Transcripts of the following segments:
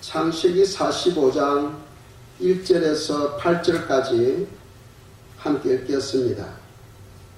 창세기 45장 1절에서 8절까지 함께 읽겠습니다.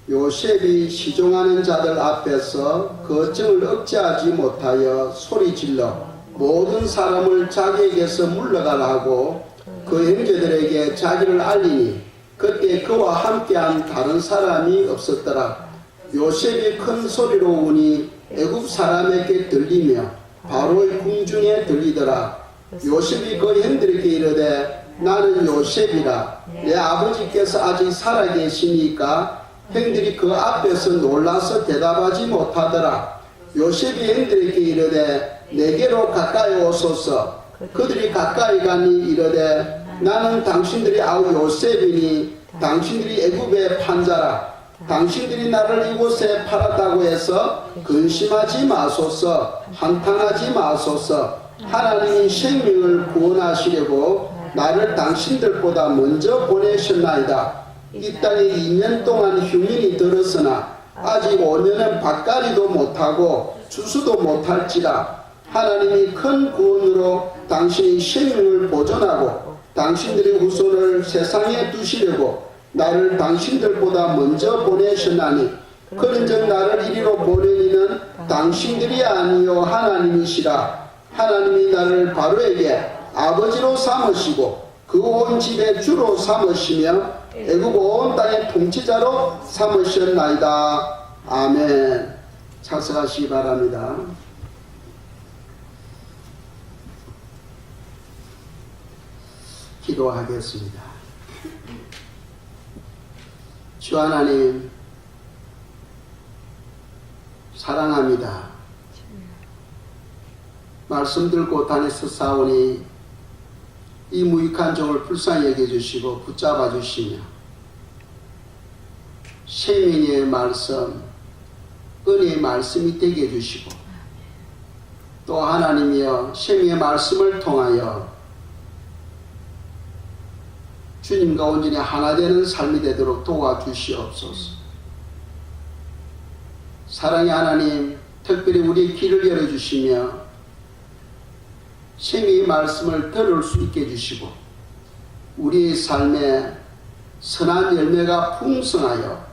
요셉이 시종하는 자들 앞에서 거증을 억제하지 못하여 소리질러 모든 사람을 자기에게서 물러가라 하고 그 형제들에게 자기를 알리니 그때 그와 함께한 다른 사람이 없었더라. 요셉이 큰 소리로 우니 애굽 사람에게 들리며 바로의 궁중에 들리더라. 요셉이 그 형들에게 이르되 나는 요셉이라. 내 아버지께서 아직 살아계시니까 형들이 그 앞에서 놀라서 대답하지 못하더라. 요셉이 형들에게 이르되 내게로 가까이 오소서. 그들이 가까이 가니 이르되 나는 당신들이 아우 요셉이니 당신들이 애굽의 판자라. 당신들이 나를 이곳에 팔았다고 해서 근심하지 마소서. 한탄하지 마소서. 하나님이 생명을 구원하시려고 나를 당신들보다 먼저 보내셨나이다. 이 땅에 2년 동안 흉년이 들었으나 아직 5년은 밭갈이도 못하고 추수도 못할지라. 하나님이 큰 구원으로 당신의 생명을 보존하고 당신들의 후손을 세상에 두시려고 나를 당신들보다 먼저 보내셨나니 그런즉 나를 이리로 보내니는 당신들이 아니요 하나님이시라. 하나님이 나를 바로에게 아버지로 삼으시고 그 온 집의 주로 삼으시며 애굽 온 땅의 통치자로 삼으셨나이다. 아멘. 착석하시기 바랍니다. 기도하겠습니다. 주 하나님 사랑합니다. 말씀 들고 다니서 싸우니 이 무익한 종을 불쌍히 여겨주시고 붙잡아 주시며 생명의 말씀, 은혜의 말씀이 되게 해주시고 또 하나님이여 생명의 말씀을 통하여 주님과 온전히 하나 되는 삶이 되도록 도와주시옵소서. 사랑의 하나님, 특별히 우리의 귀를 열어주시며 생명의 말씀을 들을 수 있게 해주시고 우리의 삶에 선한 열매가 풍성하여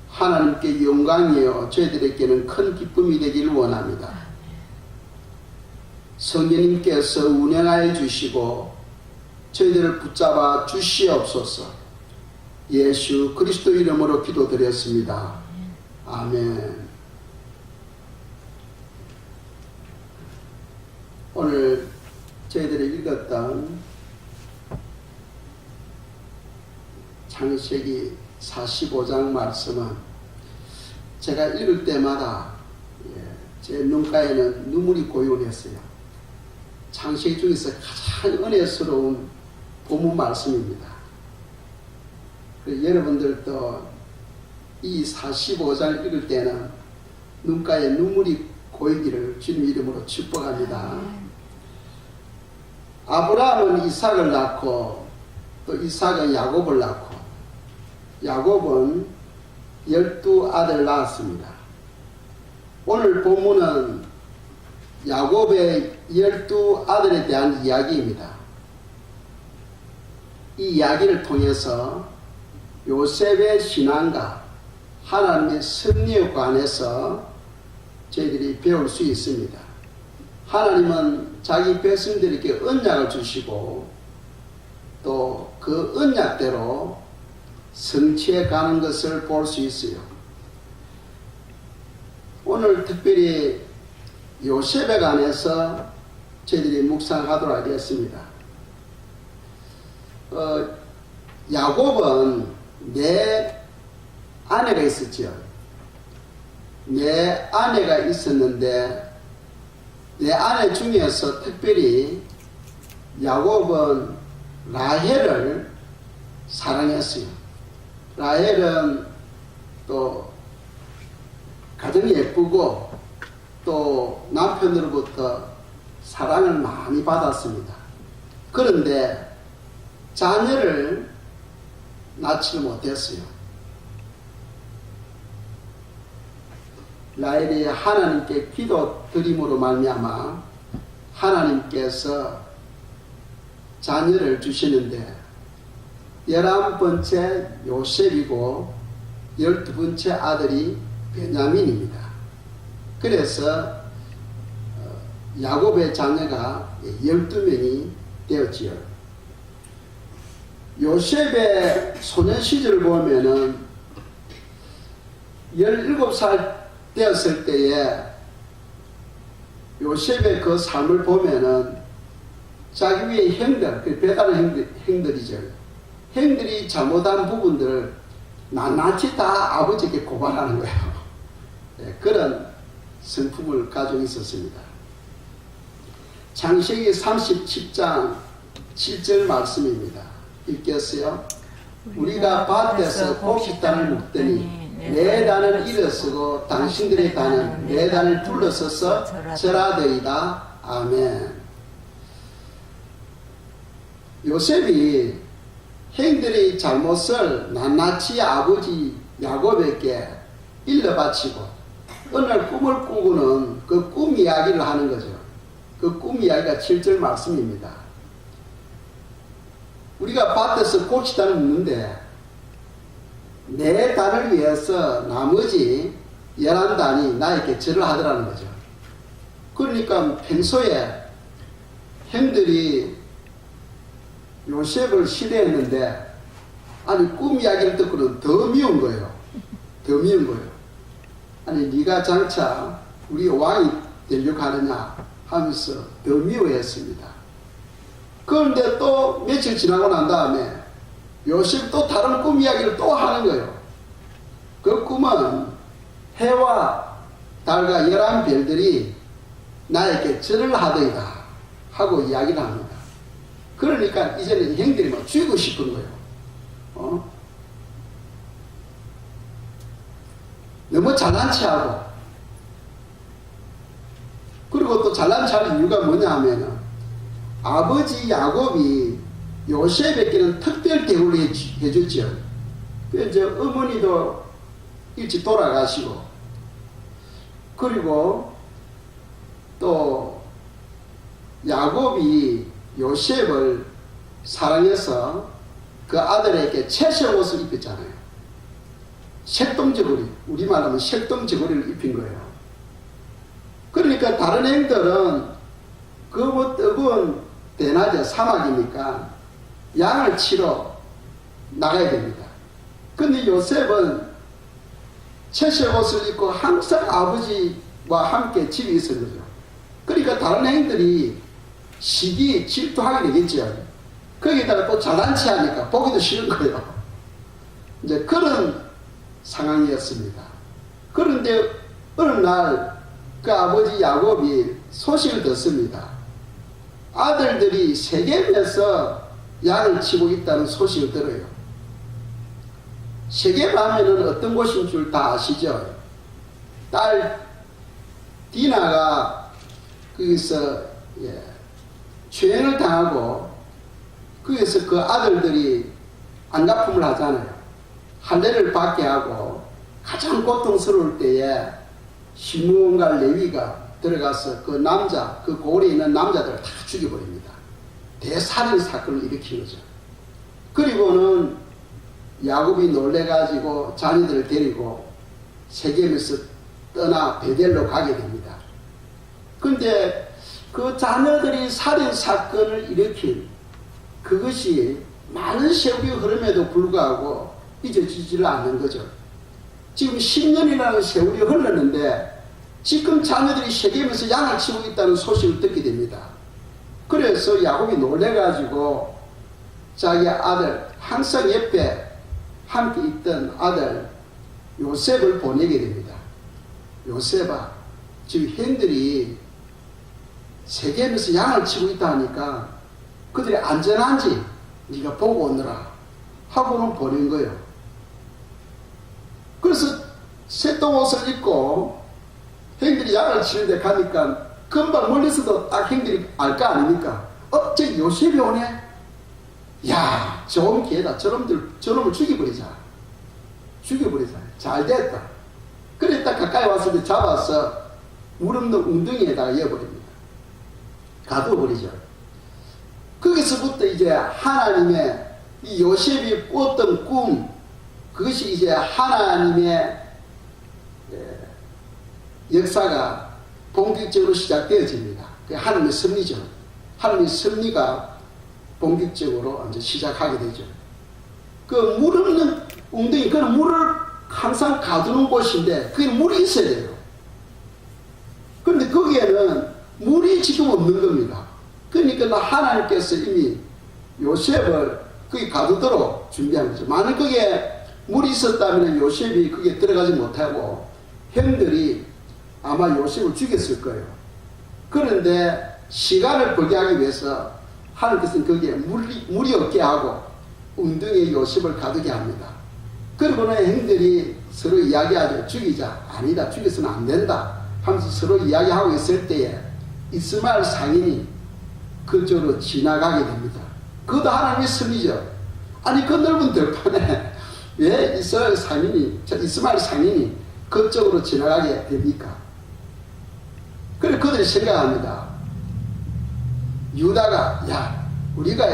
하나님께 영광이요 저희들에게는 큰 기쁨이 되기를 원합니다. 성령님께서 운행하여 주시고 저희들을 붙잡아 주시옵소서. 예수 그리스도 이름으로 기도드렸습니다. 아멘. 오늘 저희들이 읽었던 창세기 45장 말씀은 제가 읽을 때마다 제 눈가에는 눈물이 고요했어요. 창세기 중에서 가장 은혜스러운 본문 말씀입니다. 여러분들도 이 45장 읽을 때는 눈가에 눈물이 고이기를 주님 이름으로 축복합니다. 아브라함은 이삭을 낳고 또 이삭은 야곱을 낳고 야곱은 12아들 낳았습니다. 오늘 본문은 야곱의 12아들에 대한 이야기입니다. 이 이야기를 통해서 요셉의 신앙과 하나님의 섭리에 관해서 저희들이 배울 수 있습니다. 하나님은 자기 백성들에게 언약을 주시고 또 그 언약대로 성취해 가는 것을 볼 수 있어요. 오늘 특별히 요셉에 관해서 저희들이 묵상하도록 하겠습니다. 야곱은 내 아내가 있었죠. 내 아내가 있었는데 내 아내 중에서 특별히 야곱은 라헬을 사랑했어요. 라헬은 또 가장 예쁘고 또 남편으로부터 사랑을 많이 받았습니다. 그런데 자녀를 낳지 못했어요. 라헬이 하나님께 기도 드림으로 말미암아 하나님께서 자녀를 주시는데 11번째 요셉이고 12번째 아들이 베냐민입니다. 그래서 야곱의 자녀가 12명이 되었지요. 요셉의 소년 시절을 보면은 17살 되었을 때에 요셉의 그 삶을 보면은 자기 위에 형들, 그 배다른 형들이죠. 형들이 잘못한 부분들을 낱낱이 다 아버지에게 고발하는 거예요. 네, 그런 성품을 가지고 있었습니다. 창세기 37장 7절 말씀입니다. 읽겠어요? 우리가 밭에서 곡식단을 묶더니 내 단을 일어서고 당신들의 단은 내 단을 둘러서서 절하되이다. 아멘. 요셉이 형들의 잘못을 낱낱이 아버지 야곱에게 일러바치고 어느 날 꿈을 꾸고는 그 꿈 이야기를 하는 거죠. 그 꿈 이야기가 7절 말씀입니다. 우리가 밭에서 곡식단을 묶는데 내 단을 위해서 나머지 11단이 나에게 절을 하더라는 거죠. 그러니까 평소에 형들이 요셉을 시대했는데 아니 꿈 이야기를 듣고는 더 미운 거예요. 더 미운 거예요. 아니 네가 장차 우리 왕이 되려고 하느냐 하면서 더 미워했습니다. 그런데 또 며칠 지나고 난 다음에 요셉 또 다른 꿈 이야기를 또 하는 거예요. 그 꿈은 해와 달과 11별들이 나에게 절을 하더이다 하고 이야기를 합니다. 그러니까 이제는 형들이 막 죽이고 싶은 거예요. 너무 잘난 체하고, 그리고 또 잘난 체할 이유가 뭐냐 하면은 아버지 야곱이 요셉에게는 특별 대우를 해줬죠. 그래서 어머니도 일찍 돌아가시고, 그리고 또 야곱이 요셉을 사랑해서 그 아들에게 채색 옷을 입혔잖아요. 색동저고리, 우리말로 하면 색동저고리를 입힌 거예요. 그러니까 다른 행들은 그 뭐 뜨거운 대낮에 사막이니까 양을 치러 나가야 됩니다. 근데 요셉은 채색 옷을 입고 항상 아버지와 함께 집에 있은 거죠. 그러니까 다른 행들이 시기 질투하게 되겠죠. 거기다가 또 잘난 체하니까 보기도 싫은 거예요. 이제 그런 상황이었습니다. 그런데 어느 날 그 아버지 야곱이 소식을 듣습니다. 아들들이 세겜에서 양을 치고 있다는 소식을 들어요. 세겜 하면은 어떤 곳인 줄 다 아시죠? 딸 디나가 거기서 죄행을 당하고 거기서 그 아들들이 안갚음을 하잖아요. 할례를 받게 하고 가장 고통스러울 때에 시므온과 레위가 들어가서 그 남자, 그 고을에 있는 남자들을 다 죽여버립니다. 대살인 사건을 일으킨 거죠. 그리고는 야곱이 놀래가지고 자녀들을 데리고 세겜에서 떠나 베델로 가게 됩니다. 그런데 그 자녀들이 살인 사건을 일으킨 그것이 많은 세월이 흐름에도 불구하고 잊어지지를 않는 거죠. 지금 10년이라는 세월이 흘렀는데 지금 자녀들이 세겜에서 양을 치고 있다는 소식을 듣게 됩니다. 그래서 야곱이 놀래가지고 자기 아들, 항상 옆에 함께 있던 아들 요셉을 보내게 됩니다. 요셉아, 지금 형들이 세겜에서 양을 치고 있다 하니까 그들이 안전한지 네가 보고 오느라 하고는 보낸 거예요. 그래서 새똥옷을 입고 형들이 양을 치는데 가니까 금방 멀리서도 딱 형들이 알 거 아닙니까? 저 요셉이 오네? 야, 좋은 기회다. 저놈을 죽여버리자. 잘 됐다. 그래 딱 가까이 왔을 때 잡아서 물 없는 웅덩이에다가 이어버립니다. 가둬버리죠. 거기서부터 이제 하나님의 이 요셉이 꿨던 꿈, 그것이 이제 하나님의 역사가 본격적으로 시작되어집니다. 하나님의 섭리죠. 하나님의 섭리가 본격적으로 이제 시작하게 되죠. 그 물 없는 웅덩이, 그는 물을 항상 가두는 곳인데, 그게 물이 있어야 돼요. 그런데 거기에는 물이 지금 없는 겁니다. 그러니까 하나님께서 이미 요셉을 거기 가두도록 준비한 거죠. 만약 거기에 물이 있었다면 요셉이 거기에 들어가지 못하고 형들이 아마 요셉을 죽였을 거예요. 그런데 시간을 벌게 하기 위해서 하나님께서는 거기에 물이 없게 하고 웅덩이에 요셉을 가두게 합니다. 그러고는 형들이 서로 이야기하죠. 죽이자. 아니다. 죽여서는 안 된다 하면서 서로 이야기하고 있을 때에 이스마엘 상인이 그쪽으로 지나가게 됩니다. 그것도 하나님의 섭리죠. 아니 그 넓은 들판에 왜 이스마엘 상인이 그쪽으로 지나가게 됩니까? 그래서 그들이 생각합니다. 유다가 야 우리가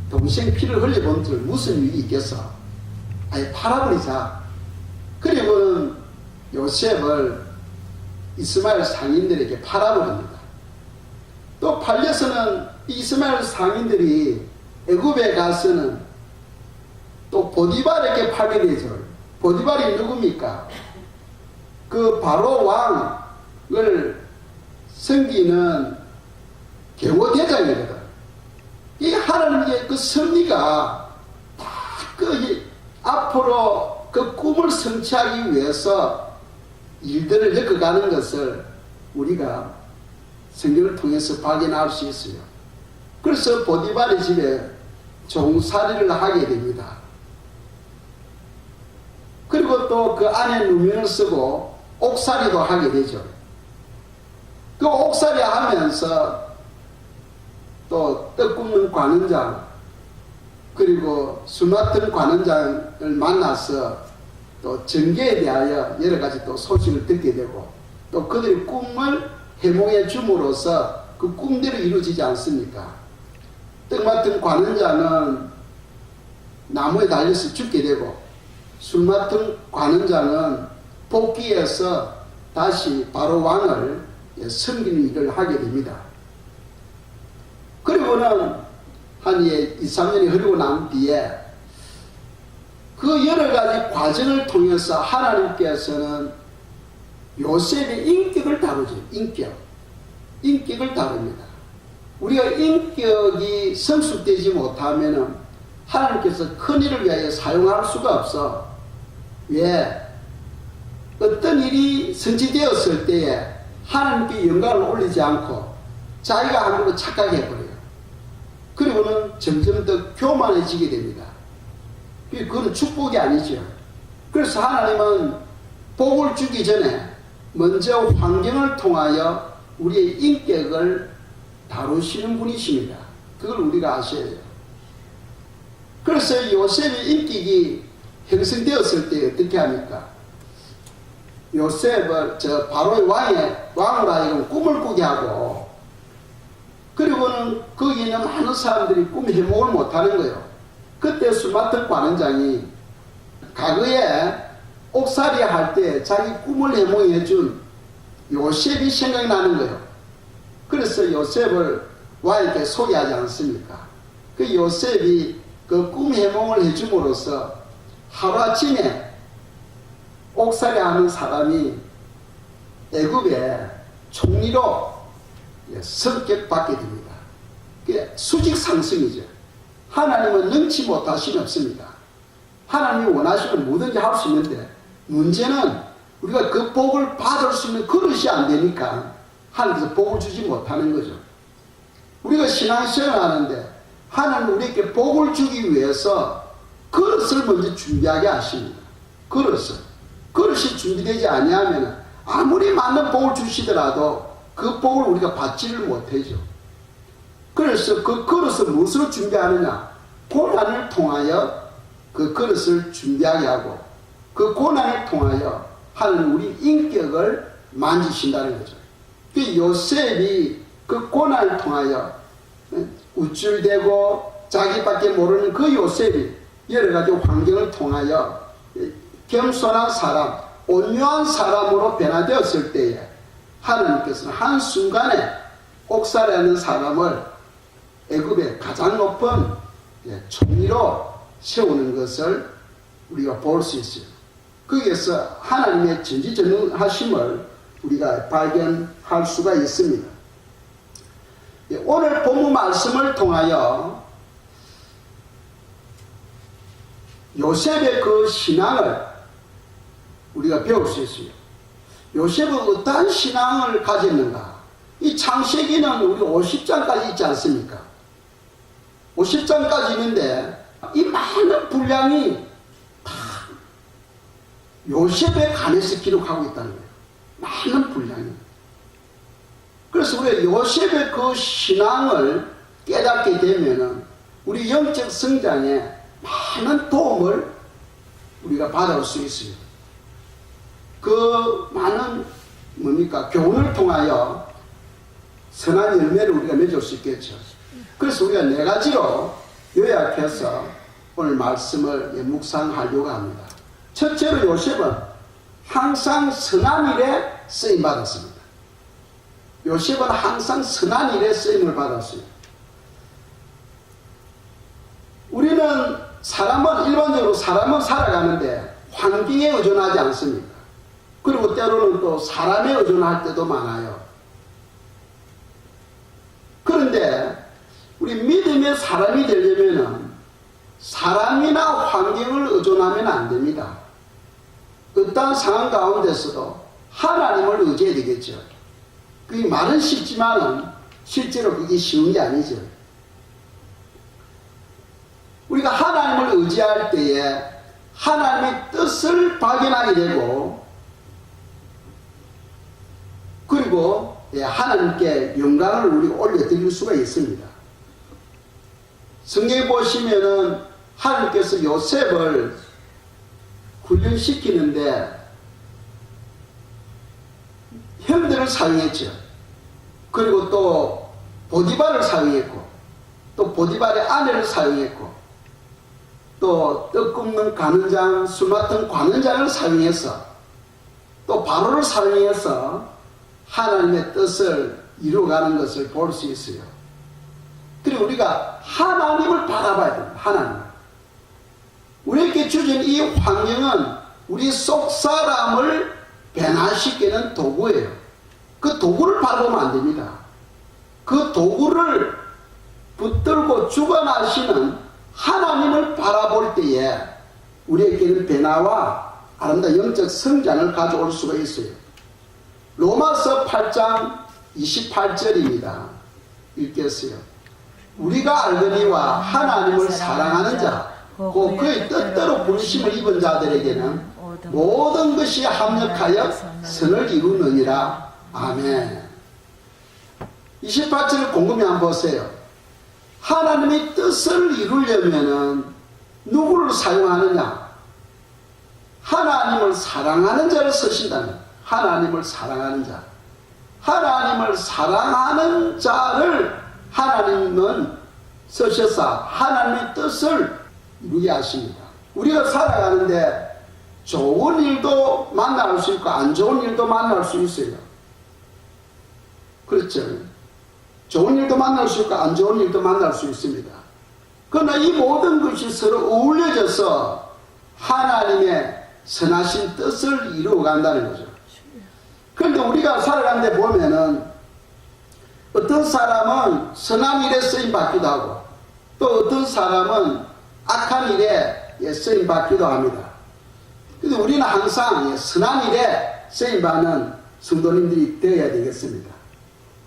동생 피를 흘려본 줄 무슨 일이 있겠어? 아예 팔아버리자. 그리고는 요셉을 이스마엘 상인들에게 팔아버립니다. 또 팔려서는 이스마엘 상인들이 애굽에 가서는 또 보디발에게 팔게 되죠. 보디발이 누굽니까? 그 바로 왕을 섬기는 경호대장이거든. 이 하나님의 그 섭리가 다 그 앞으로 그 꿈을 성취하기 위해서 일들을 겪어가는 것을 우리가 성경을 통해서 발견할 수 있어요. 그래서 보디발의 집에 종살이를 하게 됩니다. 그리고 또 그 안에 누명을 쓰고 옥살이도 하게 되죠. 그 옥살이 하면서 또 떡 굽는 관원장 그리고 술 맡은 관원장을 만나서 또 정계에 대하여 여러 가지 또 소식을 듣게 되고 또 그들의 꿈을 해몽해 줌으로써 그 꿈대로 이루어지지 않습니까? 떡 맡은 관원장은 나무에 달려서 죽게 되고 술 맡은 관원장은 복귀해서 다시 바로 왕을 섬기는 일을 하게 됩니다. 그리고는 한 2, 3년이 흐르고 난 뒤에 그 여러 가지 과정을 통해서 하나님께서는 요셉의 인격을 다루죠. 인격을 다룹니다. 우리가 인격이 성숙되지 못하면 하나님께서 큰 일을 위하여 사용할 수가 없어. 왜? 어떤 일이 성취되었을 때에 하나님께 영광을 올리지 않고 자기가 함부로 착각해버려요. 그리고는 점점 더 교만해지게 됩니다. 그건 축복이 아니죠. 그래서 하나님은 복을 주기 전에 먼저 환경을 통하여 우리의 인격을 다루시는 분이십니다. 그걸 우리가 아셔야 돼요. 그래서 요셉의 인격이 형성되었을 때 어떻게 합니까? 요셉을 바로의 왕으로 하여금 꿈을 꾸게 하고 그리고는 거기 있는 많은 사람들이 꿈 해몽을 못하는 거예요. 그때 술 맡은 관원장이 과거에 옥살이 할 때 자기 꿈을 해몽해 준 요셉이 생각이 나는 거예요. 그래서 요셉을 왕에게 소개하지 않습니까? 그 요셉이 그 꿈 해몽을 해줌으로써 하루아침에 옥살이 하는 사람이 애굽의 총리로 성격받게 됩니다. 그게 수직 상승이죠. 하나님은 능치 못하시는 없습니다. 하나님이 원하시면 뭐든지 할 수 있는데 문제는 우리가 그 복을 받을 수 있는 그릇이 안 되니까 하나님께서 복을 주지 못하는 거죠. 우리가 신앙생활을 하는데 하나님 우리에게 복을 주기 위해서 그릇을 먼저 준비하게 하십니다. 그릇이 준비되지 아니하면 아무리 많은 복을 주시더라도 그 복을 우리가 받지를 못하죠. 그래서 그 그릇을 무엇으로 준비하느냐? 고난을 통하여 그 그릇을 준비하게 하고 그 고난을 통하여 하나님 우리 인격을 만지신다는 거죠. 그 요셉이 그 고난을 통하여 우쭐대고 자기밖에 모르는 그 요셉이 여러 가지 환경을 통하여 겸손한 사람, 온유한 사람으로 변화되었을 때에 하나님께서는 한순간에 옥살이하는 사람을 애굽의 가장 높은 총리로 세우는 것을 우리가 볼 수 있어요. 거기에서 하나님의 전지전능하심을 우리가 발견할 수가 있습니다. 오늘 본문 말씀을 통하여 요셉의 그 신앙을 우리가 배울 수 있어요. 요셉은 어떠한 신앙을 가졌는가? 이 창세기는 우리 50장까지 있지 않습니까? 50장까지 있는데 이 많은 분량이 다 요셉에 관해서 기록하고 있다는 거예요. 많은 분량이. 그래서 우리가 요셉의 그 신앙을 깨닫게 되면은 우리 영적 성장에 많은 도움을 우리가 받을 수 있어요. 그 많은 교훈을 통하여 선한 열매를 우리가 맺을 수 있겠죠. 그래서 우리가 4가지로 요약해서 오늘 말씀을 묵상하려고 합니다. 첫째로 요셉은 항상 선한 일에 쓰임 받았습니다. 요셉은 항상 선한 일에 쓰임을 받았어요. 우리는 일반적으로 사람은 살아가는데 환경에 의존하지 않습니까? 그리고 때로는 또 사람에 의존할 때도 많아요. 그런데 우리 믿음의 사람이 되려면 사람이나 환경을 의존하면 안 됩니다. 어떠한 상황 가운데서도 하나님을 의지해야 되겠죠. 그게 말은 쉽지만은 실제로 그게 쉬운 게 아니죠. 우리가 하나님을 의지할 때에 하나님의 뜻을 발견하게 되고 그리고 하나님께 영광을 우리가 올려드릴 수가 있습니다. 성경에 보시면은 하나님께서 요셉을 훈련시키는데 형들을 사용했죠. 그리고 또 보디발을 사용했고 또 보디발의 아내를 사용했고 또 떡 굽는 관원장, 술 맡은 관원장을 사용해서 또 바로를 사용해서 하나님의 뜻을 이루어가는 것을 볼 수 있어요. 그리고 우리가 하나님을 바라봐야 됩니다. 하나님. 우리에게 주신 이 환경은 우리 속 사람을 변화시키는 도구예요. 그 도구를 바라보면 안 됩니다. 그 도구를 붙들고 주관하시는 하나님을 바라볼 때에 우리에게는 변화와 아름다운 영적 성장을 가져올 수가 있어요. 로마서 8장 28절입니다. 읽겠어요. 우리가 알거니와 하나님을 사랑하는 자, 곧 그의 뜻대로 부르심을 입은 자들에게는 모든 것이 합력하여 선을 이루느니라. 아멘. 28절을 곰곰이 한번 보세요. 하나님의 뜻을 이루려면 누구를 사용하느냐? 하나님을 사랑하는 자를 쓰신다면 하나님을 사랑하는 자. 하나님을 사랑하는 자를 하나님은 쓰셔서 하나님의 뜻을 이루게 하십니다. 우리가 살아가는데 좋은 일도 만날 수 있고 안 좋은 일도 만날 수 있어요. 그렇죠? 좋은 일도 만날 수 있고 안 좋은 일도 만날 수 있습니다. 그러나 이 모든 것이 서로 어울려져서 하나님의 선하신 뜻을 이루어간다는 거죠. 그런데 우리가 살아가는데 보면은 어떤 사람은 선한 일에 쓰임받기도 하고 또 어떤 사람은 악한 일에 쓰임받기도 합니다. 그런데 우리는 항상 선한 일에 쓰임받는 성도님들이 되어야 되겠습니다.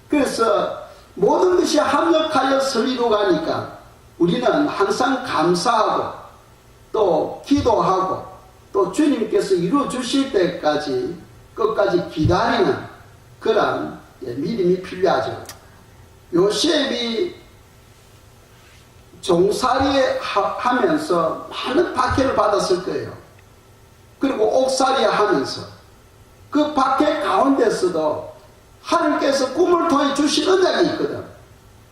그래서 모든 것이 합력하여 선리로 가니까 우리는 항상 감사하고 또 기도하고 또 주님께서 이루어 주실 때까지 끝까지 기다리는 그런 믿음이 필요하죠. 요셉이 종살이 하면서 많은 박해를 받았을 거예요. 그리고 옥살이 하면서 그 박해 가운데서도 하나님께서 꿈을 통해 주신 언약이 있거든.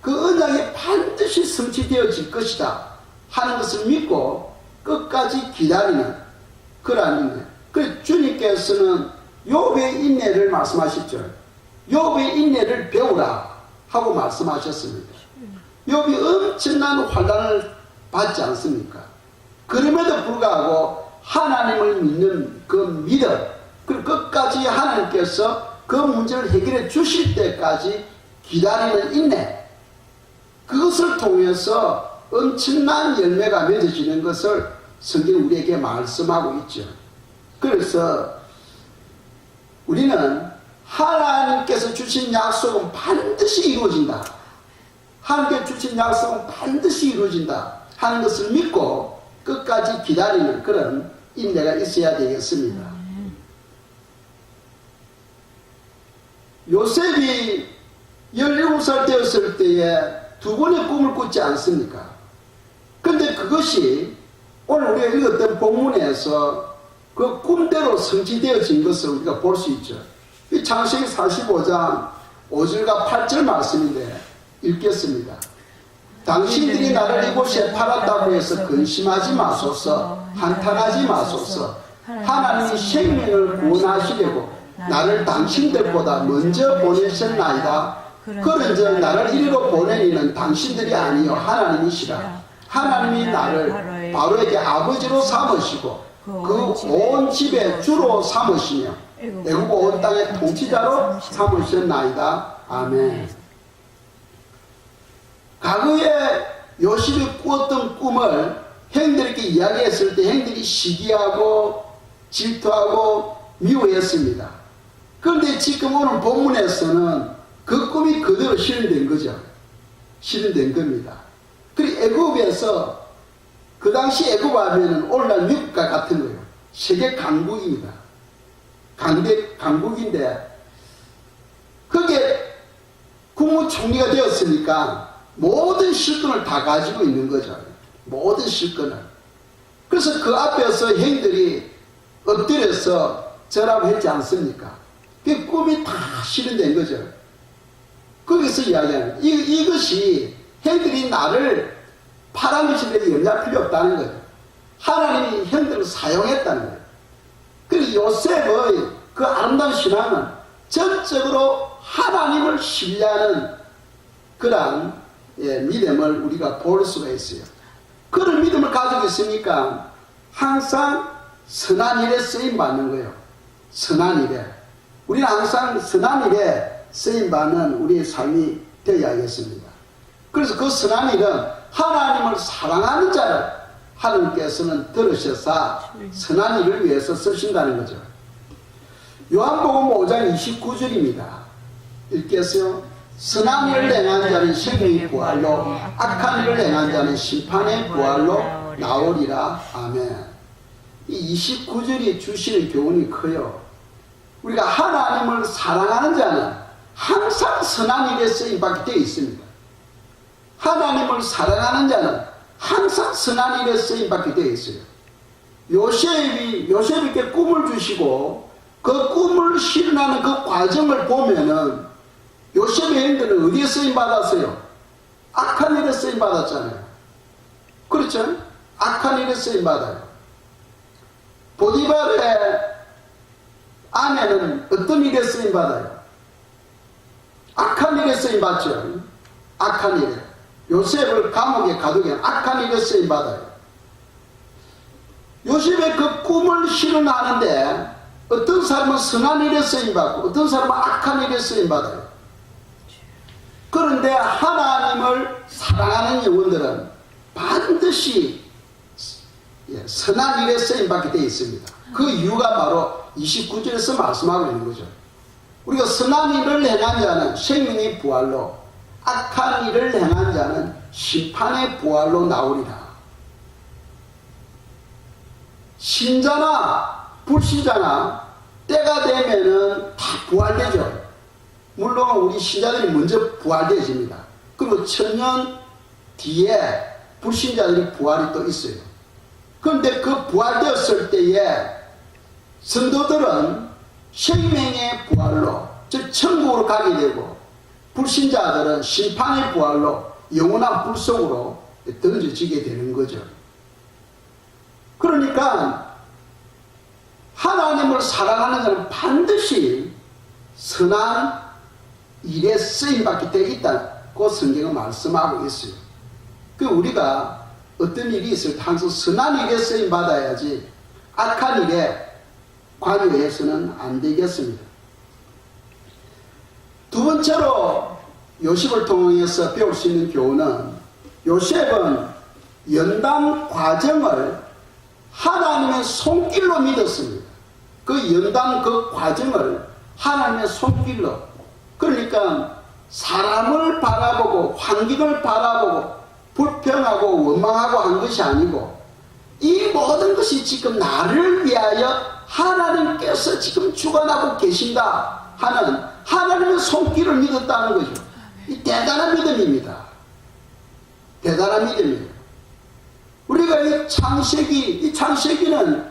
그 언약이 반드시 성취되어질 것이다 하는 것을 믿고 끝까지 기다리는 그러한 인내. 그래서 주님께서는 욥의 인내를 말씀하셨죠. 욥의 인내를 배우라 하고 말씀하셨습니다. 욥이 엄청난 환난을 받지 않습니까? 그럼에도 불구하고 하나님을 믿는 그 믿음, 그리고 끝까지 하나님께서 그 문제를 해결해 주실 때까지 기다리는 인내, 그것을 통해서 엄청난 열매가 맺어지는 것을 성경이 우리에게 말씀하고 있죠. 그래서 우리는 하나님께서 주신 약속은 반드시 이루어진다, 하나님께서 주신 약속은 반드시 이루어진다 하는 것을 믿고 끝까지 기다리는 그런 인내가 있어야 되겠습니다. 요셉이 17살 되었을 때에 두 번의 꿈을 꿨지 않습니까? 그런데 그것이 오늘 우리가 읽었던 본문에서 그 꿈대로 성취되어진 것을 우리가 볼 수 있죠. 이 창세기 45장 5절과 8절 말씀인데 읽겠습니다. 당신들이 나를 이곳에 팔았다고 해서 근심하지 마소서, 한탄하지 마소서. 하나님이 생명을 구원하시려고 나를 당신들보다 먼저 보내셨나이다. 그런즉 나를 이리로 보내니는 당신들이 아니요 하나님이시라. 하나님이 나를 바로에게 아버지로 삼으시고 그 온 집의 주로 삼으시며 애굽 온 땅의 통치자로 삼으셨나이다. 아멘. 과거에 요셉이 꾸었던 꿈을 형들에게 이야기했을 때 형들이 시기하고 질투하고 미워했습니다. 그런데 지금 오늘 본문에서는 그 꿈이 그대로 실현된 거죠. 실현된 겁니다. 그리고 애굽에서 그 당시 애굽 하면은 오늘날 미국과 같은 거예요. 세계 강국입니다. 강국인데 그게 국무총리가 되었으니까 모든 실권을 다 가지고 있는 거죠. 모든 실권을. 그래서 그 앞에서 형들이 엎드려서 절하고 했지 않습니까? 그 꿈이 다 실현된 거죠. 거기서 이야기하는 이것이 형들이 나를 파란 것이 되게 염려할 필요 없다는 거죠. 하나님이 형들을 사용했다는 거예요. 그리고 요셉의 그 아름다운 신앙은 전적으로 하나님을 신뢰하는 그러한 믿음을 우리가 볼 수가 있어요. 그런 믿음을 가지고 있으니까 항상 선한 일에 쓰임 받는 거예요. 선한 일에. 우리는 항상 선한 일에 쓰임 받는 우리의 삶이 되어야겠습니다. 그래서 그 선한 일은 하나님을 사랑하는 자를 하나님께서는 들으셔서 선한 일을 위해서 쓰신다는 거죠. 요한복음 5장 29절입니다. 읽겠어요? 선한 일을 행한 자는 생명의 부활로, 악한 일을 행한 자는 심판의 부활로 나오리라. 아멘. 이 29절이 주시는 교훈이 커요. 우리가 하나님을 사랑하는 자는 항상 선한 일에 쓰임받게 되어 있습니다. 하나님을 사랑하는 자는 항상 선한 일에 쓰임받게 되어 있어요. 요셉에게 꿈을 주시고 그 꿈을 실현하는 그 과정을 보면은 요셉의 행동은 어디에 쓰임받았어요? 악한 일에 쓰임받았잖아요. 그렇죠? 악한 일에 쓰임받아요. 보디발의 아내는 어떤 일에 쓰임받아요? 악한 일에 쓰임받죠. 악한 일에. 요셉을 감옥에 가두게 한 악한 일에 쓰임받아요. 요셉의 그 꿈을 실현하는데 어떤 사람은 선한 일에 쓰임받고 어떤 사람은 악한 일에 쓰임받아요. 그런데 하나님을 사랑하는 영혼들은 반드시 선한 일에 쓰임받게 되어 있습니다. 그 이유가 바로 29절에서 말씀하고 있는 거죠. 우리가 선한 일을 행한 자는 생명의 부활로, 악한 일을 행한 자는 심판의 부활로 나오리라. 신자나 불신자나 때가 되면은 다 부활되죠. 물론 우리 신자들이 먼저 부활되어집니다. 그리고 1000년 뒤에 불신자들이 부활이 또 있어요. 그런데 그 부활되었을 때에 성도들은 생명의 부활로, 즉 천국으로 가게 되고, 불신자들은 심판의 부활로 영원한 불 속으로 던져지게 되는 거죠. 그러니까 하나님을 사랑하는 자는 반드시 선한 일에 쓰임받게 되어 있다고 성경은 말씀하고 있어요. 그 우리가 어떤 일이 있을 때 항상 선한 일에 쓰임받아야지 악한 일에 관여해서는 안 되겠습니다. 두 번째로 요셉을 통해서 배울 수 있는 교훈은, 요셉은 연단 과정을 하나님의 손길로 믿었습니다. 그 연단 그 과정을 하나님의 손길로, 그러니까 사람을 바라보고 환경을 바라보고 불평하고 원망하고 한 것이 아니고, 이 모든 것이 지금 나를 위하여 하나님께서 지금 주관하고 계신다 하는 하나님의 손길을 믿었다는 거죠. 이 대단한 믿음입니다. 대단한 믿음이에요. 우리가 이 창세기는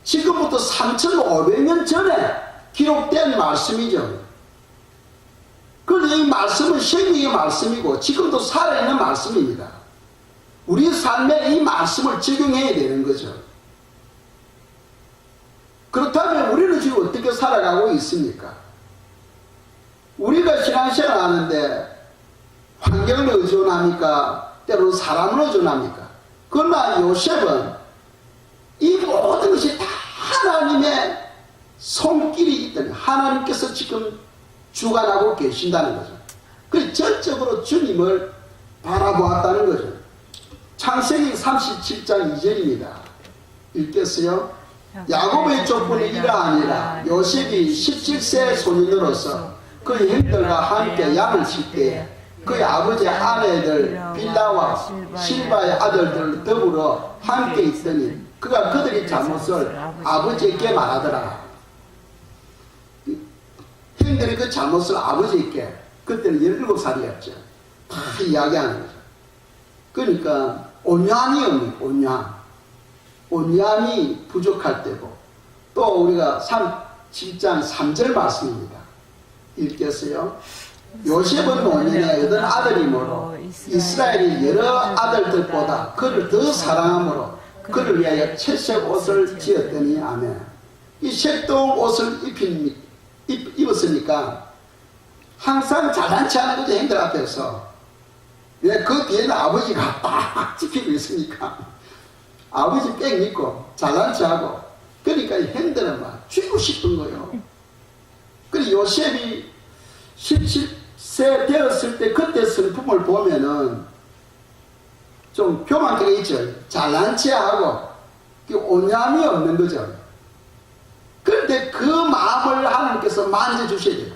지금부터 3,500년 전에 기록된 말씀이죠. 그런데 이 말씀은 생명의 말씀이고 지금도 살아있는 말씀입니다. 우리 삶에 이 말씀을 적용해야 되는 거죠. 그렇다면 우리는 지금 어떻게 살아가고 있습니까? 우리가 신앙생활 하는데 환경을 의존합니까? 때로는 사람을 의존합니까? 그러나 요셉은 이 모든 것이 다 하나님의 손길이 있다니, 하나님께서 지금 주관하고 계신다는 거죠. 그래서 전적으로 주님을 바라보았다는 거죠. 창세기 37장 2절입니다. 읽겠어요? 야곱의 조건이 이러하니라. 요셉이 17세 소년으로서 그의 형들과 함께 양을 칠 때에 그의 아버지의 아내들 빌라와 실바의 아들들 더불어 함께 있더니 그가 그들의 잘못을 아버지에게 말하더라. 형들이 그 잘못을 아버지에게, 그때는 17살이었죠. 다 이야기하는 거죠. 그러니까 온유함이 없는, 온유함이 부족할 때고, 또 우리가 7장 3절 말씀입니다. 읽겠어요? 요셉은 노년에 얻은 아들이므로 이스라엘이 여러 아들들보다 그를 더 사랑하므로 그를 위하여 채색 옷을 지었더니, 아멘. 이 색동 옷을 입었으니까 항상 잘난 체하는 거죠. 형들 앞에서. 왜? 그 뒤에는 아버지가 딱 지키고 있으니까 아버지 뺑 입고 잘난 체하고, 그러니까 형들은 막 죽고 싶은 거예요. 그리고 요셉이 17세 되었을 때 그때 성품을 보면은 좀 교만하게 있죠. 잘난 체하고 온유함이 없는 거죠. 그런데 그 마음을 하나님께서 만져주셔야 돼요.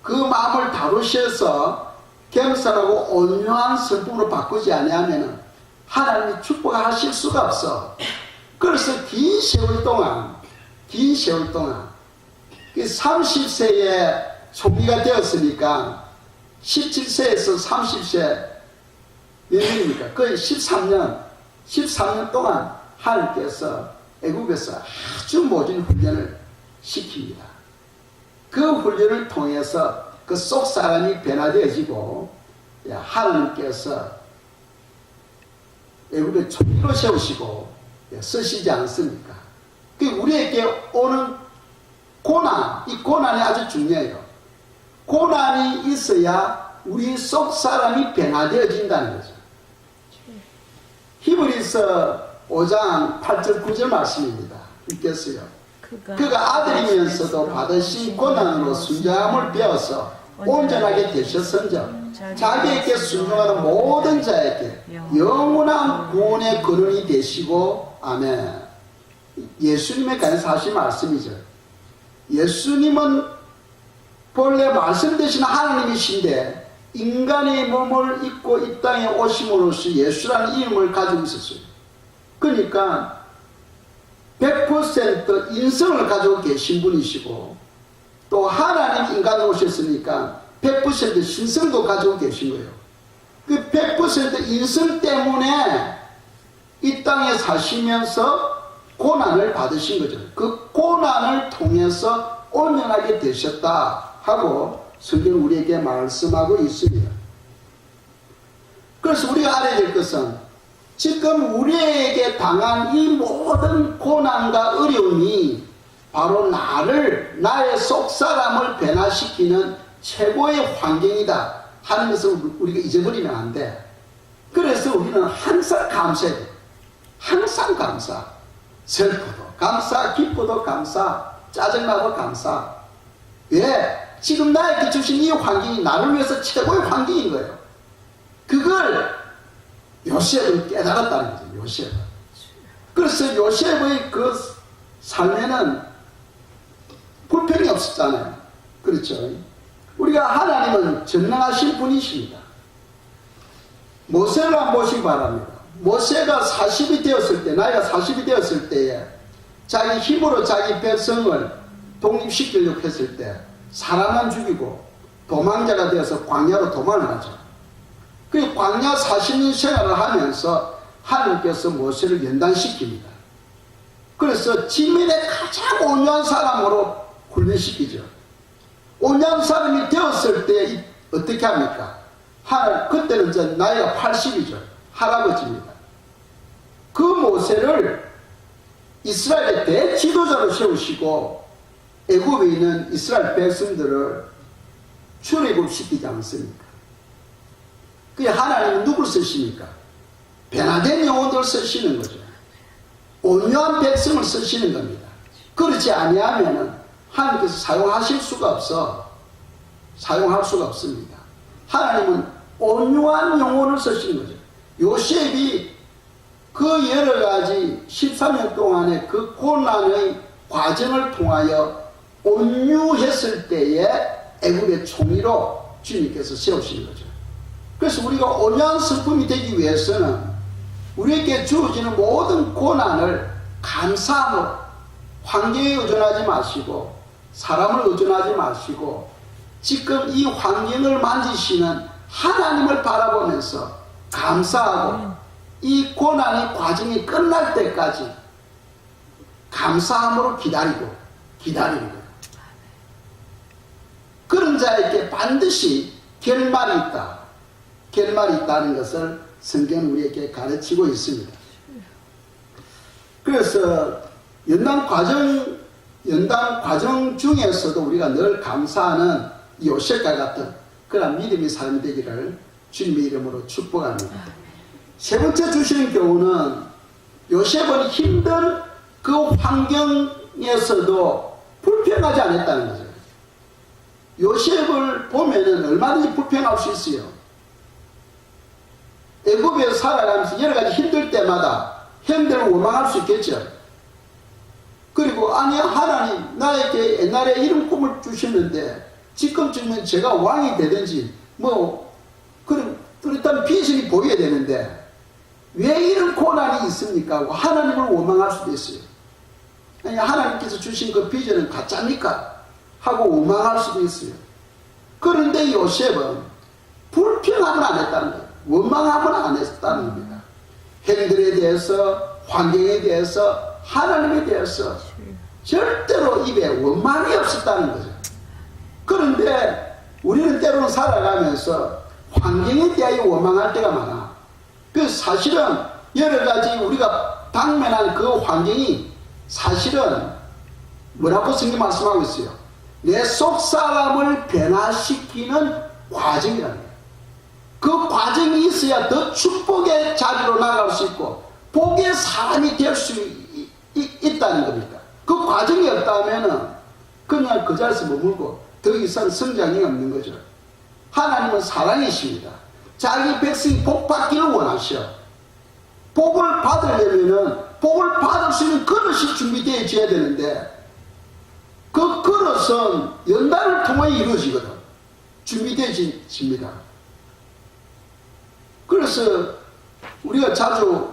그 마음을 다루셔서 겸손하고 온유한 성품으로 바꾸지 아니하면 하나님이 축복하실 수가 없어. 그래서 긴 세월 동안 30세에 총리가 되었으니까 17세에서 30세 몇 년입니까? 거의 13년 동안 하나님께서 애국에서 아주 모진 훈련을 시킵니다. 그 훈련을 통해서 그 속 사람이 변화되어지고, 하나님께서 애국의 총리로 세우시고 쓰시지 않습니까? 그 우리에게 오는 고난, 이 고난이 아주 중요해요. 고난이 있어야 우리 속 사람이 변화되어진다는 거죠. 히브리서 5장 8절 9절 말씀입니다. 읽겠어요. 그가 아들이면서도 받으신 고난으로 순종함을 배워서 온전하게 되셨은즉 자기에게 순종하는 모든 자에게 영원한 구원의 근원이 되시고, 아멘. 예수님에 관해서 하신 말씀이죠. 예수님은 본래 말씀 되신 하나님이신데 인간의 몸을 입고 이 땅에 오심으로써 예수라는 이름을 가지고 있었어요. 그러니까 100% 인성을 가지고 계신 분이시고, 또 하나님 인간으로 오셨으니까 100% 신성도 가지고 계신 거예요. 그 100% 인성 때문에 이 땅에 사시면서 고난을 받으신 거죠. 그 고난을 통해서 온전하게 되셨다 하고 성경은 우리에게 말씀하고 있습니다. 그래서 우리가 알아야 될 것은 지금 우리에게 당한 이 모든 고난과 어려움이 바로 나의 속사람을 변화시키는 최고의 환경이다 하는 것을 우리가 잊어버리면 안 돼. 그래서 우리는 항상 감사해야 돼. 항상 감사. 슬퍼도 감사, 기뻐도 감사, 짜증나도 감사. 왜? 지금 나에게 주신 이 환경이 나를 위해서 최고의 환경인 거예요. 그걸 요셉은 깨달았다는 거죠. 요셉은. 그래서 요셉의 그 삶에는 불평이 없었잖아요. 그렇죠. 우리가 하나님은 전능하신 분이십니다. 모세를 한번 보시기 바랍니다. 모세가 40이 되었을 때, 나이가 40이 되었을 때에 자기 힘으로 자기 백성을 독립시키려고 했을 때 사람만 죽이고 도망자가 되어서 광야로 도망을 하죠. 그 광야 40년 생활을 하면서 하나님께서 모세를 연단시킵니다. 그래서 지면에 가장 온유한 사람으로 훈련시키죠. 온유한 사람이 되었을 때 어떻게 합니까? 그때는 이제 나이가 80이죠. 할아버지입니다. 그 모세를 이스라엘의 대지도자로 세우시고 애굽에 있는 이스라엘 백성들을 출애굽시키지 않습니까? 그게 하나님은 누굴 쓰십니까? 변화된 영혼들을 쓰시는 거죠. 온유한 백성을 쓰시는 겁니다. 그렇지 아니하면 하나님께서 사용하실 수가 없어. 사용할 수가 없습니다. 하나님은 온유한 영혼을 쓰시는 거죠. 요셉이 그 여러 가지 13년 동안의 그 고난의 과정을 통하여 온유했을 때에 애굽의 총리로 주님께서 세우시는 거죠. 그래서 우리가 온유한 성품이 되기 위해서는 우리에게 주어지는 모든 고난을 감사함으로 환경에 의존하지 마시고 사람을 의존하지 마시고 지금 이 환경을 만지시는 하나님을 바라보면서 감사하고 이 고난의 과정이 끝날 때까지 감사함으로 기다리는 거예요. 그런 자에게 반드시 결말이 있다. 결말이 있다는 것을 성경은 우리에게 가르치고 있습니다. 그래서 연단 과정 중에서도 우리가 늘 감사하는 요셉과 같은 그런 믿음의 삶이 되기를 주님의 이름으로 축복합니다. 세 번째 주시는 경우는 요셉은 힘든 그 환경에서도 불평하지 않았다는 거죠. 요셉을 보면은 얼마든지 불평할 수 있어요. 애굽에 살아가면서 여러 가지 힘들 때마다 형들을 원망할 수 있겠죠. 그리고 아니 하나님 나에게 옛날에 이런 꿈을 주셨는데 지금쯤은 제가 왕이 되든지 뭐 그렇다면 비전이 보여야 되는데 왜 이런 고난이 있습니까? 하고 하나님을 원망할 수도 있어요. 아니 하나님께서 주신 그 비전은 가짜입니까? 하고 원망할 수도 있어요. 그런데 요셉은 불평함을 안 했다는 거예요. 원망함을 안 했다는 겁니다. 형들에 대해서 환경에 대해서 하나님에 대해서 절대로 입에 원망이 없었다는 거죠. 그런데 우리는 때로는 살아가면서 환경에 대하여 원망할 때가 많아. 그래서 사실은 여러 가지 우리가 당면한 그 환경이 사실은 뭐라고 성경 말씀하고 있어요? 내 속사람을 변화시키는 과정이라는 거예요. 그 과정이 있어야 더 축복의 자리로 나갈 수 있고 복의 사람이 될 수 있다는 겁니다. 그 과정이 없다면 그냥 그 자리에서 머물고 더 이상 성장이 없는 거죠. 하나님은 사랑이십니다. 자기 백성이 복 받기를 원하셔. 복을 받으려면 복을 받을 수 있는 그릇이 준비되어져야 되는데 그 그릇은 연단을 통해 이루어지거든. 준비되어집니다. 그래서 우리가 자주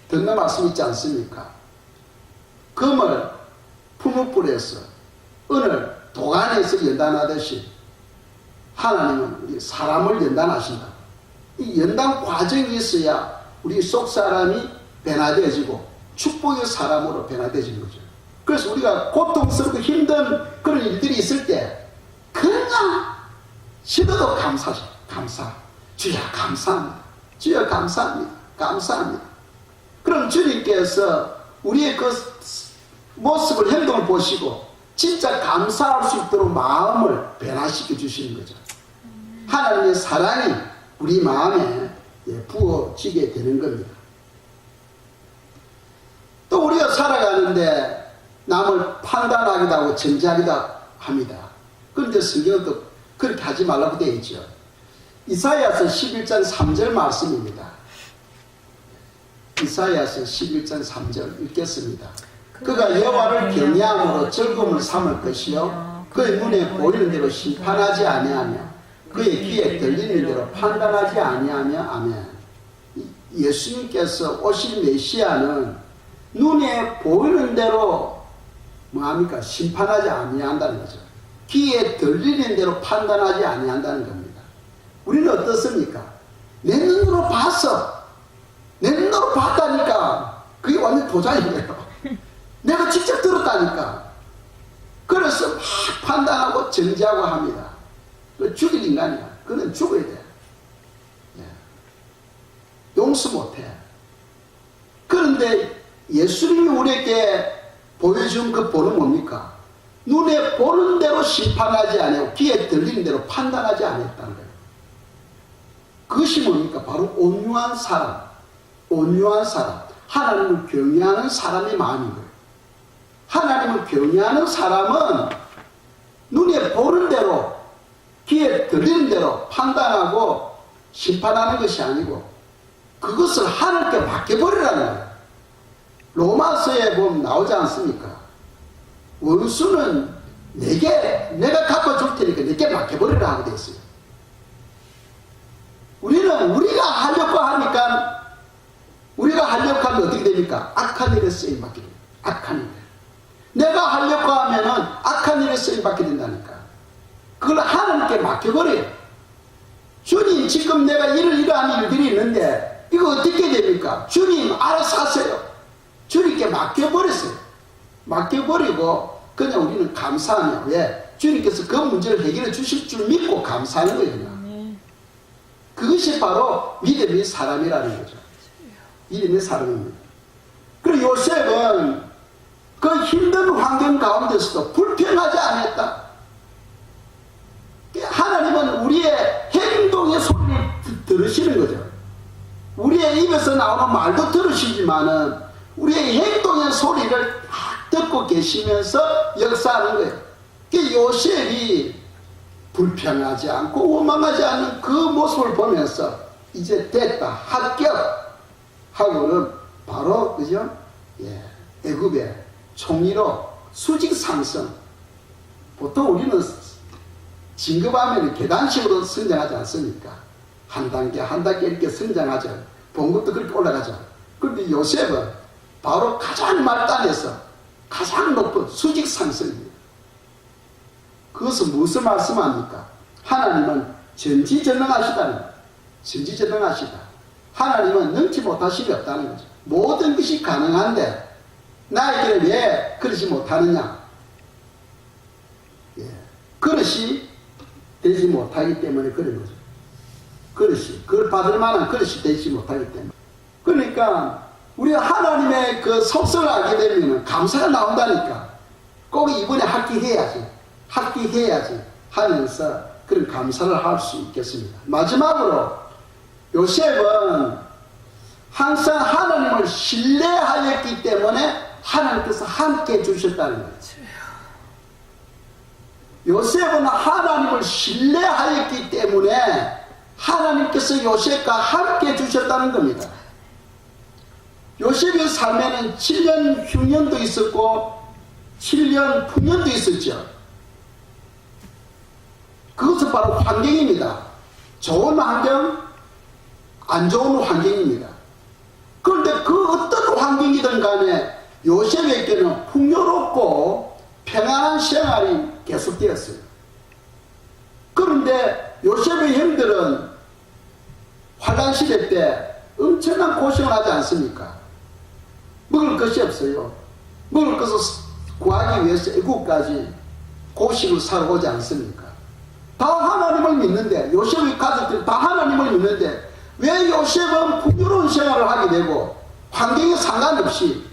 듣는 말씀 있지 않습니까? 금을 풀무불에서 은을 도간에서 연단하듯이 하나님은 우리 사람을 연단하신다. 이 연단 과정이 있어야 우리 속 사람이 변화되어지고 축복의 사람으로 변화되어진 거죠. 그래서 우리가 고통스럽고 힘든 그런 일들이 있을 때 그냥 시도도 감사. 주여 감사합니다. 주여 감사합니다. 감사합니다. 그럼 주님께서 우리의 그 모습을, 행동을 보시고 진짜 감사할 수 있도록 마음을 변화시켜 주시는 거죠. 하나님의 사랑이 우리 마음에 부어지게 되는 겁니다. 또 우리가 살아가는데 남을 판단하기도 하고 정죄하기도 합니다. 그런데 성경은 또 그렇게 하지 말라고 되어 있죠. 이사야서 11장 3절 말씀입니다. 이사야서 11장 3절 읽겠습니다. 그가 여호와를 경외함으로 즐거움을 삼을 것이요 그의 눈에 보이는 대로 심판하지 아니하며 그의 귀에 들리는 대로 판단하지 아니하며. 아멘. 예수님께서 오실 메시아는 눈에 보이는 대로 뭐합니까? 심판하지 아니한다는 거죠. 귀에 들리는 대로 판단하지 아니한다는 겁니다. 우리는 어떻습니까? 내 눈으로 봤어. 내 눈으로 봤다니까. 그게 완전 도장이에요. 내가 직접 들었다니까. 그래서 막 판단하고 정죄하고 합니다. 죽일 인간이야. 그는 죽어야 돼. 용서 못해. 그런데 예수님이 우리에게 보여준 그 본은 뭡니까? 눈에 보는 대로 심판하지 않고 귀에 들리는 대로 판단하지 않았다는 거예요. 그것이 뭡니까? 바로 온유한 사람. 온유한 사람. 하나님을 경외하는 사람의 마음인 거예요. 하나님을 경외하는 사람은 눈에 보는 대로 귀에 들리는 대로 판단하고 심판하는 것이 아니고 그것을 하나님께 맡겨버리라는 거예요. 로마서에 보면 나오지 않습니까? 원수는 내가 갚아줄 테니까 내게 맡겨버리라 하고 되어 있어요. 우리는 우리가 하려고 하니까 우리가 하려고 하면 어떻게 됩니까? 악한 일에 쓰임받게 됩니다. 악한 일. 내가 하려고 하면은 악한 일에 쓰임받게 된다니까. 그걸 하나님께 맡겨버려요. 주님 지금 내가 이러한 일들이 있는데 이거 어떻게 됩니까? 주님 알아서 하세요. 주님께 맡겨버렸어요. 맡겨버리고 그냥 우리는 감사하며 왜? 주님께서 그 문제를 해결해 주실 줄 믿고 감사하는 거예요. 그냥. 그것이 바로 믿음의 사람이라는 거죠. 믿음의 사람입니다. 그리고 요셉은 그 힘든 환경 가운데서도 불평하지 않았다. 하나님은 우리의 행동의 소리를 들으시는 거죠. 우리의 입에서 나오는 말도 들으시지만은 우리의 행동의 소리를 듣고 계시면서 역사하는 거예요. 요셉이 불평하지 않고 원망하지 않는 그 모습을 보면서 이제 됐다 합격하고는 바로 그죠? 애굽의 총리로 수직 상승. 보통 우리는 진급하면 계단식으로 성장하지 않습니까? 한 단계 한 단계 이렇게 성장하죠. 봉급도 그렇게 올라가죠. 그런데 요셉은 바로 가장 말단에서 가장 높은 수직 상승입니다. 그것은 무슨 말씀합니까? 하나님은 전지전능하시다는 거예요. 전지전능하시다. 하나님은 능치 못하심이 없다는 거죠. 모든 것이 가능한데 나에게는 왜 그러지 못하느냐? 그릇이 되지 못하기 때문에 그런 거죠. 그걸 받을 만한 그릇이 되지 못하기 때문에. 그러니까 우리가 하나님의 그 속성을 알게 되면 감사가 나온다니까. 꼭 이번에 합기해야지 하면서 그런 감사를 할 수 있겠습니다. 마지막으로 요셉은 항상 하나님을 신뢰하였기 때문에 하나님께서 함께 해주셨다는 거예요. 요셉은 하나님을 신뢰하였기 때문에 하나님께서 요셉과 함께 해주셨다는 겁니다. 요셉의 삶에는 7년 흉년도 있었고 7년 풍년도 있었죠. 그것은 바로 환경입니다. 좋은 환경, 안 좋은 환경입니다. 그런데 그 어떤 환경이든 간에 요셉에게는 풍요롭고 평안한 생활이 계속되었어요. 그런데 요셉의 형들은 환란 시대 때 엄청난 고생을 하지 않습니까? 먹을 것이 없어요. 먹을 것을 구하기 위해서 애국까지 고식을 살아오지 않습니까? 다 하나님을 믿는데, 요셉의 가족들이 다 하나님을 믿는데 왜 요셉은 풍요로운 생활을 하게 되고 환경에 상관없이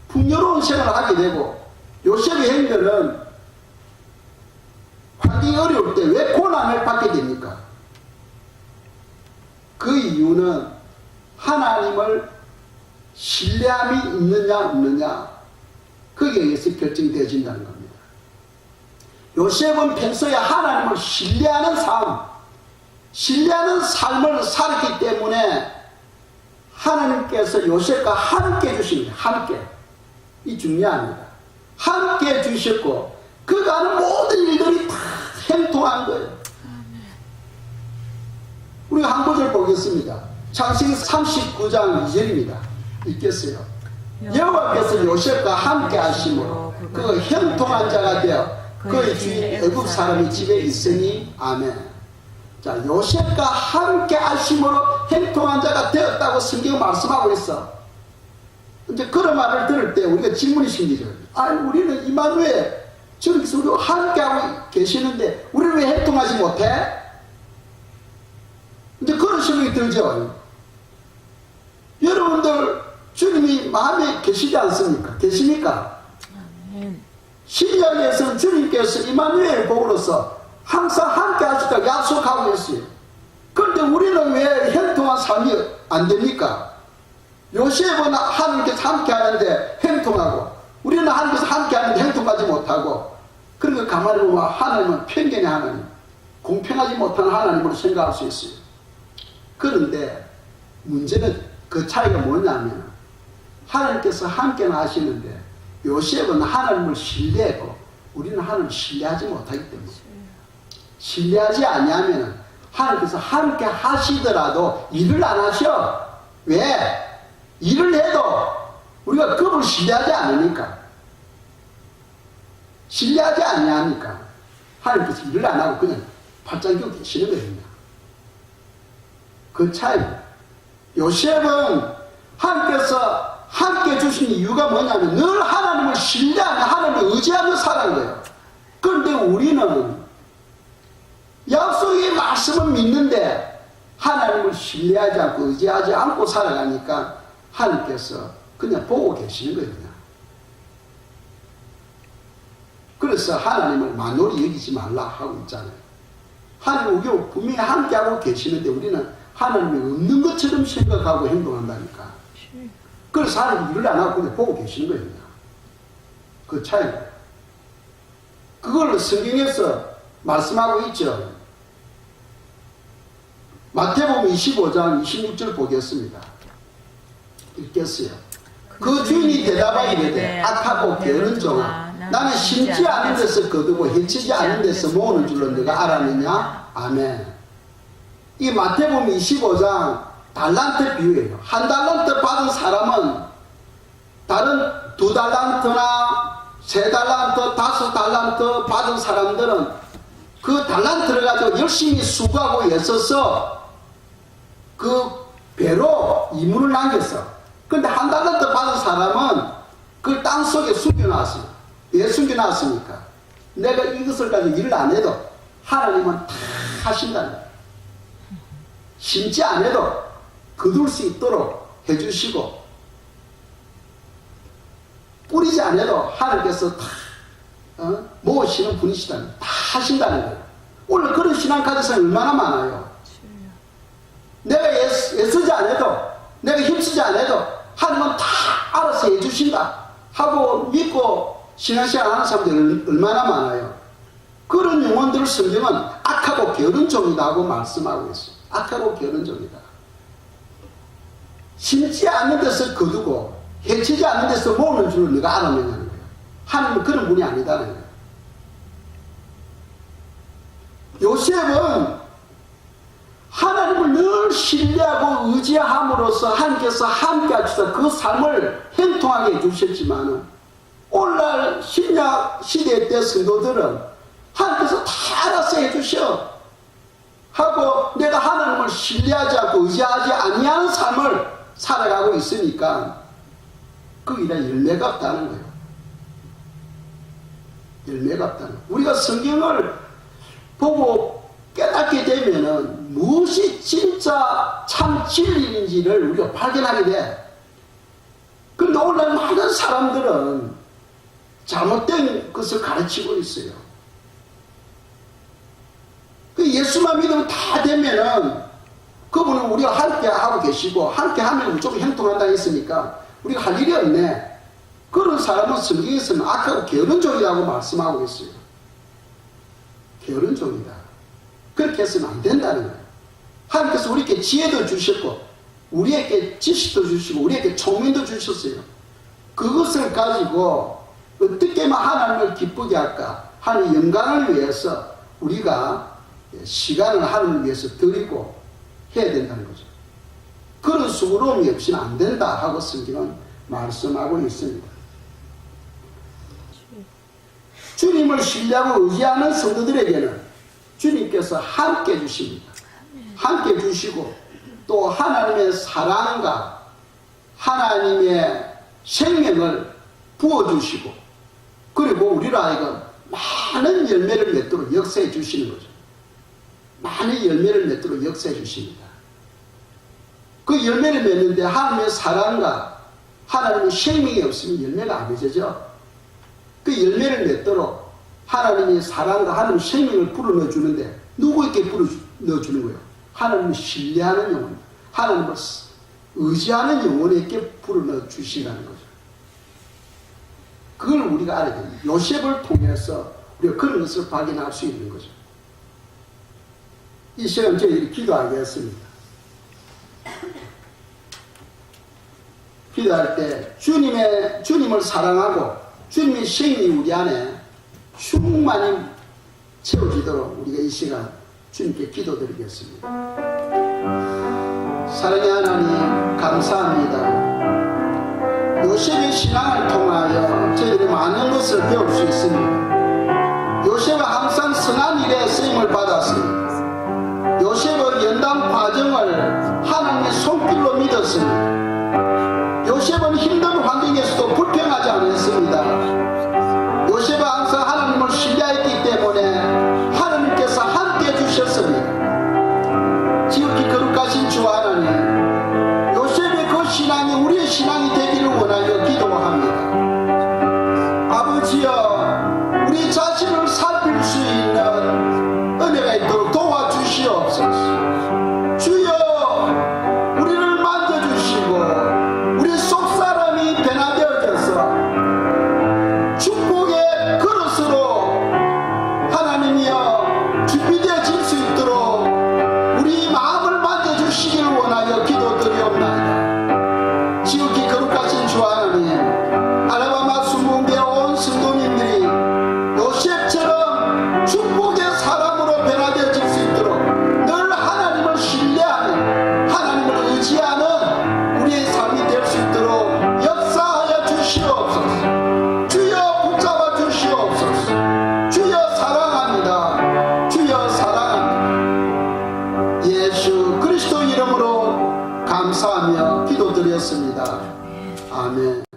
풍요로운 생활을 하게 되고 요셉의 행렬은 환경이 어려울 때 왜 고난을 받게 됩니까? 그 이유는 하나님을 신뢰함이 있느냐 없느냐 거기에 의해서 결정되어진다는 겁니다. 요셉은 평소에 하나님을 신뢰하는 삶을 살았기 때문에 하나님께서 요셉과 함께 주십니다. 함께. 이 중요합니다. 함께 주셨고 그가 하는 모든 일들이 다 행통한 거예요. 우리가 한 구절 보겠습니다. 창세기 39장 2절입니다. 읽겠어요. 여호와께서 요셉과 함께 하심으로 그가 형통한 자가 되어 그의 주인 애굽 사람이 집에 있으니 아멘. 자, 요셉과 함께 하심으로 형통한 자가 되었다고 성경은 말씀하고 있어. 이제 그런 말을 들을 때 우리가 질문이 생기죠. 아니, 우리는 이마누엘 저기서 우리가 함께하고 계시는데 우리는 왜 형통하지 못해? 이제 그런 생각이 들죠. 여러분들 주님이 마음에 계시지 않습니까? 계십니까? 신약에서는 주님께서 이마누엘 복으로서 항상 함께 하시다고 약속하고 있어요. 그런데 우리는 왜 형통한 삶이 안 됩니까? 요셉은 하나님께서 함께 하는데 형통하고 우리는 하나님께서 함께 하는데 형통하지 못하고, 그러니까 가만히 보면 하나님은 편견의 하나님, 공평하지 못한 하나님으로 생각할 수 있어요. 그런데 문제는 그 차이가 뭐냐면 하나님께서 함께는 하시는데 요셉은 하나님을 신뢰하고 우리는 하나님을 신뢰하지 못하기 때문에, 신뢰하지 아니하면 하나님께서 함께 하시더라도 일을 안 하셔. 왜? 일을 해도 우리가 그분을 신뢰하지 않으니까, 신뢰하지 아니하니까 하나님께서 일을 안 하고 그냥 발장기고 계시는 겁니다. 그 차이입니다. 요셉은 하나님께서 함께 주신 이유가 뭐냐면 늘 하나님을 신뢰하며 하나님을 의지하며 살아간 거예요. 그런데 우리는 약속의 말씀을 믿는데 하나님을 신뢰하지 않고 의지하지 않고 살아가니까 하나님께서 그냥 보고 계시는 거예요. 그냥. 그래서 하나님을 만홀히 여기지 말라 하고 있잖아요. 하나님 우리가 분명히 함께하고 계시는데 우리는 하나님이 없는 것처럼 생각하고 행동한다니까. 그래서 하나님 일을 안 하고 그냥 보고 계시는 거예요. 그냥. 그 차이입니다. 그걸 성경에서 말씀하고 있죠. 마태복음 25장 26절 보겠습니다. 읽겠어요. 그 주인이 대답하여 이르되 악하고 게으른 종아, 나는 심지 않은 데서 거두고 해치지 않은 데서 모으는 줄로 네가 알았느냐? 아멘. 이 마태복음 25장 달란트 비유예요. 한 달란트 받은 사람은 다른 2달란트나 3달란트, 5달란트 받은 사람들은 그 달란트를 가지고 열심히 수고하고 애써서 그 배로 이문을 남겼어. 그런데 한 달란트 받은 사람은 그 땅속에 숨겨놨어요. 왜 숨겨놨습니까? 내가 이것을 가지고 일을 안 해도 하나님은 다 하신다는 거예요. 심지 안 해도 거둘 수 있도록 해주시고, 뿌리지 않아도 하나님께서 다 모으시는 분이시다는, 다 하신다는 거예요. 오늘 그런 신앙 가진 사람이 얼마나 많아요. 내가 애쓰지 않아도, 내가 힘쓰지 않아도 하나님은 다 알아서 해주신다 하고 믿고 신앙생활 하는 사람들이 얼마나 많아요. 그런 영혼들을 성경은 악하고 게으른 종이다 하고 말씀하고 있어요. 악하고 게으른 종이다. 심지 않는 데서 거두고 해치지 않는 데서 모으는 줄을 네가 알았느냐는 거예요. 하나님은 그런 분이 아니다는 거예요. 요셉은 하나님을 늘 신뢰하고 의지함으로써 하나님께서 함께 하시사 그 삶을 행통하게 해주셨지만, 오늘날 신약 시대 때 성도들은 하나님께서 다 알아서 해주셔 하고 내가 하나님을 신뢰하지 않고 의지하지 아니하는 삶을 살아가고 있으니까 거기다 열매가 없다는 거예요. 열매가 없다는 거예요. 우리가 성경을 보고 깨닫게 되면은 무엇이 진짜 참 진리인지를 우리가 발견하게 돼. 그런데 오늘날 많은 사람들은 잘못된 것을 가르치고 있어요. 그 예수만 믿으면 다 되면은 그분은 우리가 함께 하고 계시고 함께 하면 무조건 형통한다 했으니까 우리가 할 일이 없네. 그런 사람은 성경에서는 악하고 게으른종이라고 말씀하고 있어요. 게으른종이다. 그렇게 해서는 안 된다는 거예요. 하나님께서 우리에게 지혜도 주셨고 우리에게 지식도 주시고 우리에게聰明도 주셨어요. 그것을 가지고 어떻게만 하나님을 기쁘게 할까 하는 영광을 위해서 우리가 시간을 하나님을 위해서 드리고 해야 된다는 거죠. 그런 수고로움이 없이는 안 된다 하고 성경은 말씀하고 있습니다. 주님을 신뢰하고 의지하는 성도들에게는 주님께서 함께 주십니다. 함께 주시고 또 하나님의 사랑과 하나님의 생명을 부어주시고 그리고 우리를 하여금 많은 열매를 맺도록 역사해 주시는 거죠. 많은 열매를 맺도록 역사해 주십니다. 그 열매를 맺는데 하나님의 사랑과 하나님의 생명이 없으면 열매가 안 맺어져. 그 열매를 맺도록 하나님의 사랑과 하나님의 생명을 불어넣어 주는데 누구에게 불어넣어 주는 거예요? 하나님을 신뢰하는 영혼, 하나님을 의지하는 영혼에게 불어넣어 주시라는 거죠. 그걸 우리가 알아야 됩니다. 요셉을 통해서 우리가 그런 것을 발견할 수 있는 거죠. 이 시간 저희들이 기도하겠습니다. 기도할 때 주님을 사랑하고 주님의 생명이 우리 안에 충만히 채워지도록 우리가 이 시간 주님께 기도드리겠습니다. 사랑의 하나님 감사합니다. 요셉의 신앙을 통하여 저희들이 많은 것을 배울 수 있습니다. 요셉은 항상 선한 일에 쓰임을 받았습니다. 요셉은 연단 과정을 하나님의 손길로 믿었습니다. 요셉은 힘든 환경에서도 불평하지 않았습니다. 요셉은 항상 하나님을 신뢰했기 때문에 하나님께서 함께 해주셨습니다. 지극히 거룩하신 주 하나님, 요셉의 그 신앙이 우리의 신앙이 되기를 원하여 기도합니다. 아버지여, 우리 자신을 살필 수 있는 은혜가 있도록 도와주시옵소서. 주여, 우리를 만져주시고 우리 속사람이 변화되어져서 축복의 그릇으로 하나님이여 준비되어질 수 있도록 우리 마음을 만져주시기를 원하여 기도드리옵나이다. 지극히 거룩하신 주 하나님, 알라바마 순복음교회 온 성도님들이 요셉처럼 축복의 사람으로 변화되어질 수 있도록 늘 하나님을 신뢰하는, 하나님을 의지하는 우리의 삶이 될 수 있도록 역사하여 주시옵소서. 주여 붙잡아 주시옵소서. 주여 사랑합니다. 주여 사랑합니다. 예수 그리스도 이름으로 감사하며 기도드렸습니다. 아멘.